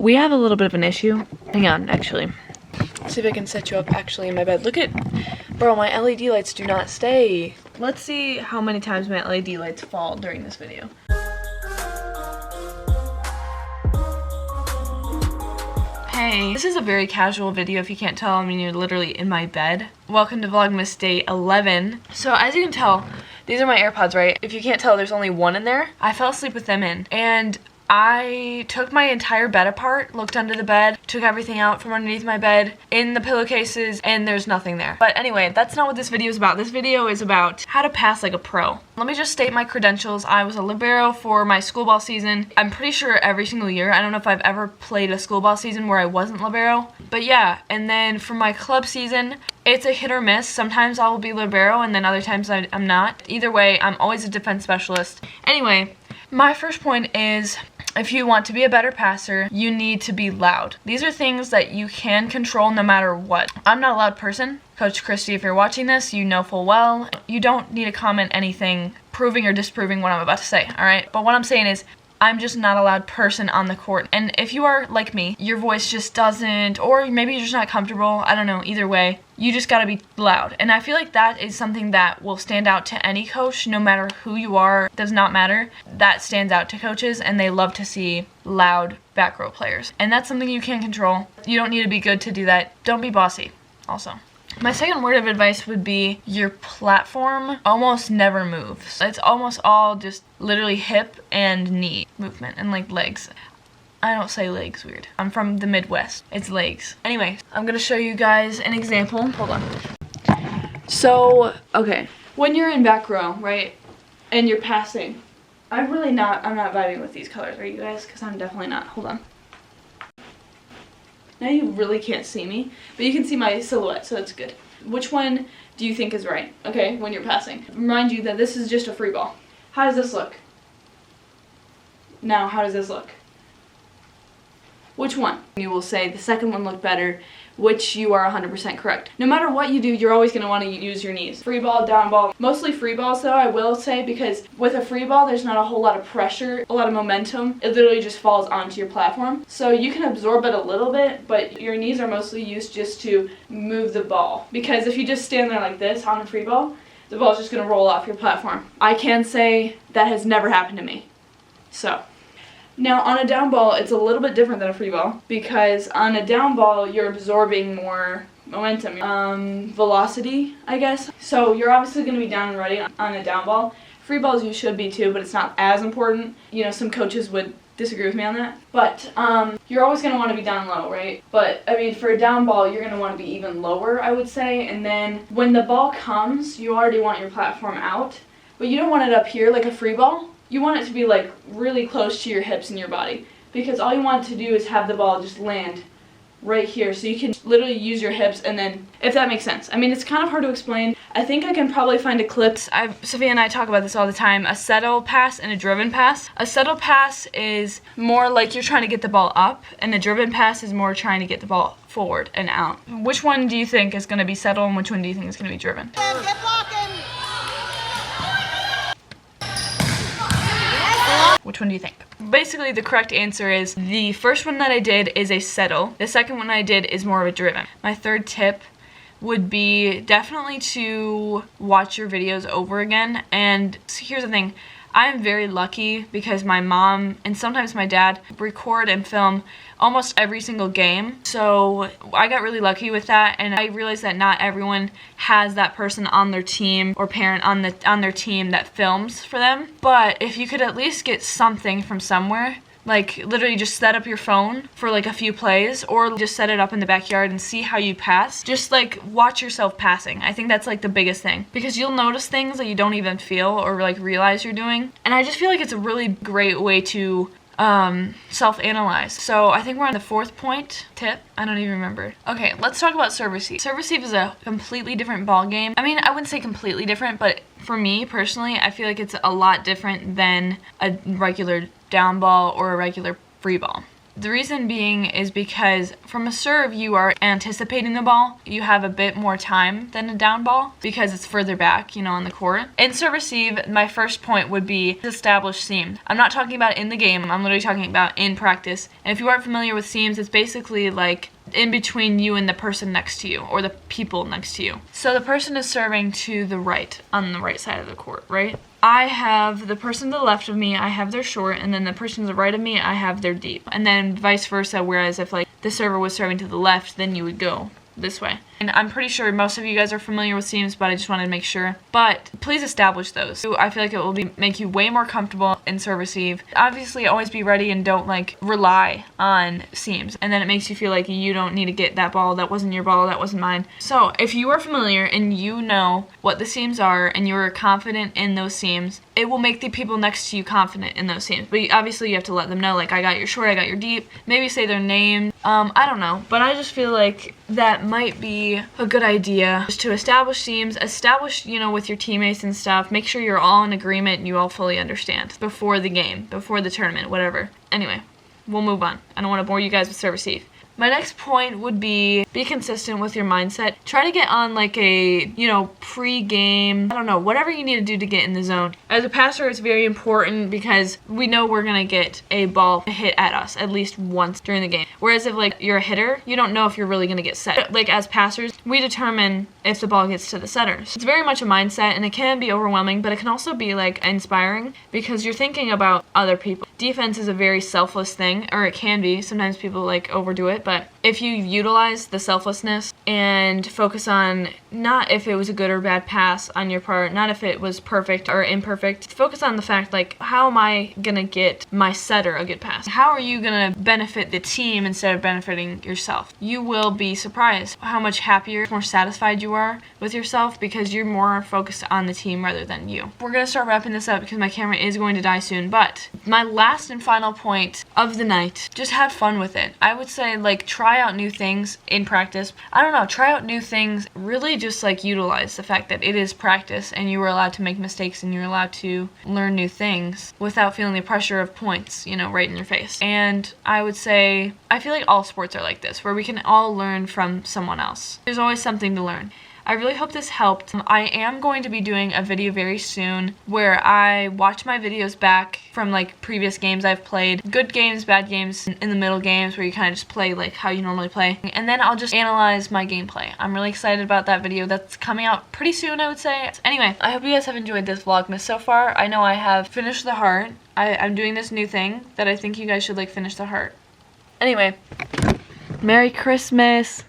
we have a little bit of an issue. Hang on, actually. Let's see if I can set you up actually in my bed. Look at, bro, my LED lights do not stay. Let's see how many times my LED lights fall during this video. Hey, this is a very casual video if you can't tell. I mean, you're literally in my bed. Welcome to Vlogmas Day 11. So as you can tell, these are my AirPods, right? If you can't tell, there's only one in there. I fell asleep with them in, and I took my entire bed apart, looked under the bed, took everything out from underneath my bed, in the pillowcases, and there's nothing there. But anyway, that's not what this video is about. This video is about how to pass like a pro. Let me just state my credentials. I was a libero for my school ball season. I'm pretty sure every single year. I don't know if I've ever played a school ball season where I wasn't libero. But yeah, and then for my club season, it's a hit or miss. Sometimes I will be libero and then other times I'm not. Either way, I'm always a defense specialist. Anyway, my first point is, if you want to be a better passer, you need to be loud. These are things that you can control no matter what. I'm not a loud person. Coach Christy, if you're watching this, you know full well. You don't need to comment anything proving or disproving what I'm about to say, alright? But what I'm saying is, I'm just not a loud person on the court. And if you are like me, your voice just doesn't, or maybe you're just not comfortable, I don't know, either way, you just gotta be loud. And I feel like that is something that will stand out to any coach, no matter who you are, it does not matter. That stands out to coaches, and they love to see loud back row players. And that's something you can't control. You don't need to be good to do that. Don't be bossy, also. My second word of advice would be your platform almost never moves. It's almost all just literally hip and knee movement and like legs. I don't say legs, weird. I'm from the Midwest. It's legs. Anyway, I'm gonna show you guys an example. Hold on. So, okay. When you're in back row, right, and you're passing, I'm not vibing with these colors, are you guys? Because I'm definitely not. Hold on. Now you really can't see me, but you can see my silhouette, so that's good. Which one do you think is right, okay, when you're passing? Remind you that this is just a free ball. How does this look? Now, how does this look? Which one? You will say the second one looked better, which you are 100% correct. No matter what you do, you're always going to want to use your knees. Free ball, down ball. Mostly free balls though, I will say, because with a free ball, there's not a whole lot of pressure, a lot of momentum. It literally just falls onto your platform. So you can absorb it a little bit, but your knees are mostly used just to move the ball. Because if you just stand there like this on a free ball, the ball's just going to roll off your platform. I can say that has never happened to me. So. Now, on a down ball, it's a little bit different than a free ball, because on a down ball, you're absorbing more momentum, velocity, I guess. So you're obviously going to be down and ready on a down ball. Free balls you should be too, but it's not as important. You know, some coaches would disagree with me on that. But you're always going to want to be down low, right? But, I mean, for a down ball, you're going to want to be even lower, I would say. And then when the ball comes, you already want your platform out, but you don't want it up here like a free ball. You want it to be like really close to your hips and your body, because all you want to do is have the ball just land right here, so you can literally use your hips, and then, if that makes sense. I mean, it's kind of hard to explain. I think I can probably find a clip. Sophia and I talk about this all the time, a settle pass and a driven pass. A settle pass is more like you're trying to get the ball up, and a driven pass is more trying to get the ball forward and out. Which one do you think is going to be settle, and which one do you think is going to be driven? Which one do you think? Basically, the correct answer is the first one that I did is a settle. The second one I did is more of a driven. My third tip would be definitely to watch your videos over again. And here's the thing. I'm very lucky because my mom and sometimes my dad record and film almost every single game. So I got really lucky with that, and I realized that not everyone has that person on their team or parent on their team that films for them. But if you could at least get something from somewhere, like literally just set up your phone for like a few plays, or just set it up in the backyard and see how you pass. Just like watch yourself passing. I think that's like the biggest thing, because you'll notice things that you don't even feel or like realize you're doing. And I just feel like it's a really great way to self-analyze. So I think we're on the fourth tip. I don't even remember. Okay, let's talk about serve receive. Serve receive is a completely different ball game. I mean, I wouldn't say completely different, but for me personally, I feel like it's a lot different than a regular down ball or a regular free ball. The reason being is because from a serve, you are anticipating the ball. You have a bit more time than a down ball because it's further back, you know, on the court. In serve receive, my first point would be establish seam. I'm not talking about in the game. I'm literally talking about in practice. And if you aren't familiar with seams, it's basically like in between you and the person next to you, or the people next to you. So the person is serving to the right, on the right side of the court, right? I have the person to the left of me, I have their short, and then the person to the right of me, I have their deep. And then vice versa, whereas if like the server was serving to the left, then you would go this way. And I'm pretty sure most of you guys are familiar with seams, but I just wanted to make sure. But please establish those. So I feel like it will make you way more comfortable in serve receive. Obviously, always be ready and don't like rely on seams. And then it makes you feel like you don't need to get that ball. That wasn't your ball. That wasn't mine. So if you are familiar and you know what the seams are and you're confident in those seams, it will make the people next to you confident in those seams. But obviously, you have to let them know, like, I got your short, I got your deep. Maybe say their name. I don't know. But I just feel like that might be a good idea, just to establish seams, you know, with your teammates and stuff. Make sure you're all in agreement and you all fully understand before the game, before the tournament, whatever. Anyway, we'll move on. I don't want to bore you guys with serve receive. My next point would be consistent with your mindset. Try to get on like a, you know, pre-game, I don't know, whatever you need to do to get in the zone. As a passer, it's very important because we know we're going to get a ball hit at us at least once during the game. Whereas if like you're a hitter, you don't know if you're really going to get set. Like as passers, we determine if the ball gets to the setters. It's very much a mindset and it can be overwhelming, but it can also be like inspiring because you're thinking about other people. Defense is a very selfless thing, or it can be. Sometimes people like overdo it, but if you utilize the selflessness and focus on not if it was a good or bad pass on your part, not if it was perfect or imperfect, focus on the fact like, how am I gonna get my setter a good pass? How are you gonna benefit the team instead of benefiting yourself? You will be surprised how much happier, more satisfied you are with yourself because you're more focused on the team rather than you. We're gonna start wrapping this up because my camera is going to die soon, but my last and final point of the night, just have fun with it. I would say like try out new things in practice. I don't know, try out new things. Really just like utilize the fact that it is practice and you are allowed to make mistakes and you're allowed to learn new things without feeling the pressure of points, you know, right in your face. And I would say, I feel like all sports are like this, where we can all learn from someone else. There's always something to learn. I really hope this helped. I am going to be doing a video very soon where I watch my videos back from like previous games I've played. Good games, bad games, in the middle games where you kind of just play like how you normally play. And then I'll just analyze my gameplay. I'm really excited about that video. That's coming out pretty soon, I would say. Anyway, I hope you guys have enjoyed this Vlogmas so far. I know I have finished the heart. I'm doing this new thing that I think you guys should like finish the heart. Anyway, Merry Christmas!